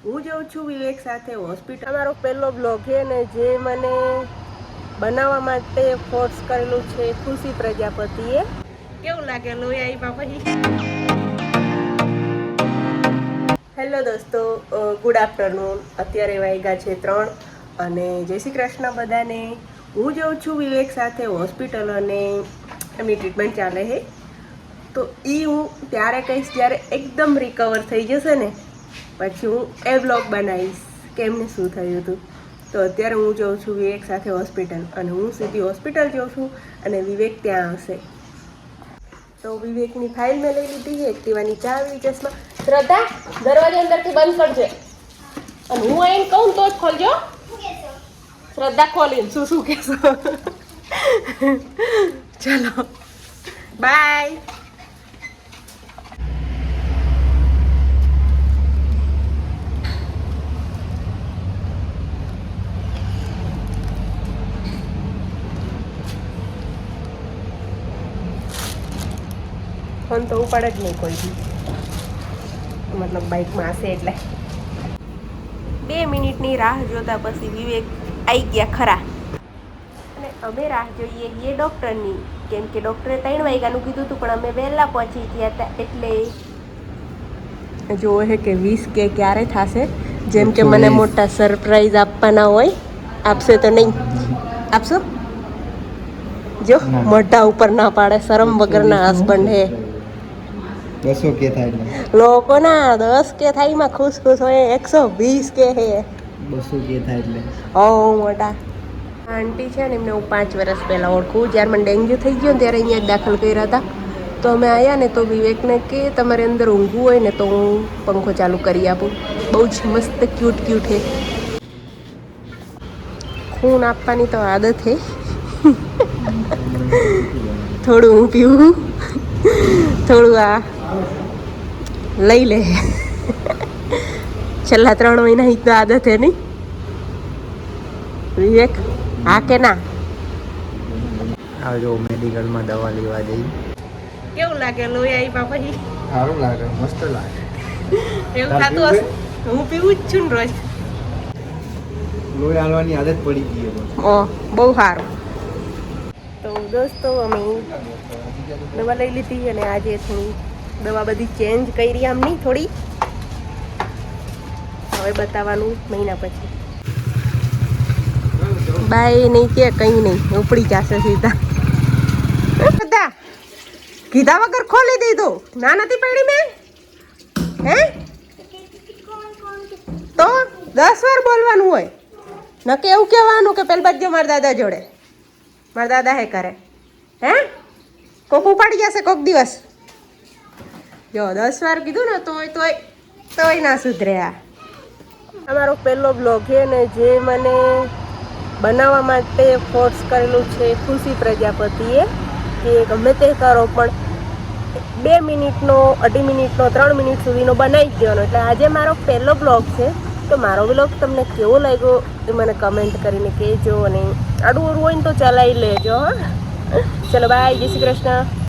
હું જાઉં છું વિવેક સાથે હોસ્પિટલ. અમારો પહેલો બ્લોગ છે ને જે મને બનાવવા માટે ફોર્સ કરેલું છે ખુશી પ્રજાપતિએ. કેવું લાગે લોહી આવ્યા પછી? હેલો દોસ્તો, ગુડ આફ્ટરનૂન. અત્યારે વાગ્યા છે 3 અને જય શ્રી કૃષ્ણ બધાને. હું જાઉં છું વિવેક સાથે હોસ્પિટલ અને એમની ટ્રીટમેન્ટ ચાલે છે. તો એ હું ત્યારે કહીશ જ્યારે એકદમ રિકવર થઈ જશે ને પછી હું એ બ્લોગ બનાવીશ કે એમને શું થયું હતું. તો અત્યારે હું જાઉં છું વિવેક સાથે હોસ્પિટલ અને હું સીધી હોસ્પિટલ જાઉં છું અને વિવેક ત્યાં આવશે. તો વિવેકની ફાઇલ મેં લઈ લીધી છે, એક્ટિવાની ચાવી, ચશ્મા. શ્રદ્ધા, દરવાજા અંદરથી બંધ કરજે અને હું આવીને કહું તો જ ખોલજો. શ્રદ્ધા ખોલીને શું કહેશો? ચલો બાય. ફોન તો ઉપાડે જ નહીં કોઈ બી, મતલબ બાઇકમાં હશે એટલે. 2 મિનિટની રાહ જોતા પછી વિવેક આવી ગયા ખરા. અને અમે રાહ જોઈએ છીએ ડૉક્ટરની, કેમ કે ડૉક્ટરે 3 વાગ્યાનું કીધું હતું પણ અમે વહેલા પહોંચી ગયા હતા એટલે જોવે છે કે 20 કે ક્યારે થશે. જેમ કે મને મોટા સરપ્રાઈઝ આપવાના હોય. આપશે તો નહીં આપશો? જો મોઢા ઉપર ના પાડે, શરમ વગરના હસબન્ડ હે. 200 કે થાય એટલે લોકોના 10 કે થાય માં ખુશ હોય, 120 કે હે. 200 કે થાય એટલે ઓ મોટા આંટી છે ને એમને હું 5 વર્ષ પહેલાં ઓળખું. જ્યારે મને ડેન્ગ્યુ થઈ ગયો ને ત્યારે અહીંયા જ દાખલ કર્યા હતા. તો અમે આવ્યા ને તો વિવેકને કે તમારે અંદર ઊંઘવું હોય ને તો હું પંખો ચાલુ કરી આપું. બહુ જ મસ્ત ક્યુટ હે. ખૂન આપવાની તો આદત હે. થોડું હું પીવું, થોડું આ લઈ લે. છેલ્લા 3 મહિના ही તો આદત હે નહીં વિવેક? હા કે ના? આવજો મેડિકલમાં દવા લેવા જઈ. કેવું લાગે લોહી આવ્યા પછી? સારું લાગે, મસ્ત લાગે. એવું થતું હશે. હું પીવું જ છું ને રોજ. લોહી હાલવાની આદત પડી ગઈ છે. ઓ બહુ સારું. તો દોસ્તો અમે દવા લઈ લીધી અને આજે થોડી દવા બધી ચેન્જ કરી આમની થોડી. હવે બતાવવાનું મહિના પછી. બાય નહીં કે કંઈ નહીં, ઉપડી જશે સીધા. બધા કીધા વગર ખોલી દીધું. ના નથી પડી મેં હે તો 10 વાર બોલવાનું હોય. નકે એવું કહેવાનું કે પેલ બાજુ મારા દાદા જોડે, મારા દાદા હે કરે હે. કોક ઉપાડી જશે કોક દિવસ. જો 10 વાર કીધું ને તોય ના સુધરે. આ અમારો પહેલો બ્લોગ છે ને જે મને બનાવવા માટે ફોર્સ કરેલું છે ખુશી પ્રજાપતિએ કે ગમે તે કરો પણ 2 મિનિટનો, 2.5 મિનિટનો, 3 મિનિટ સુધીનો બનાવી જ દેવાનો. એટલે આજે મારો પહેલો બ્લોગ છે. તો મારો બ્લોગ તમને કેવો લાગ્યો એ મને કમેન્ટ કરીને કહેજો અને આડું અડું હોય ને તો ચલાવી લેજો. હા ચલો બાય, જય શ્રી કૃષ્ણ.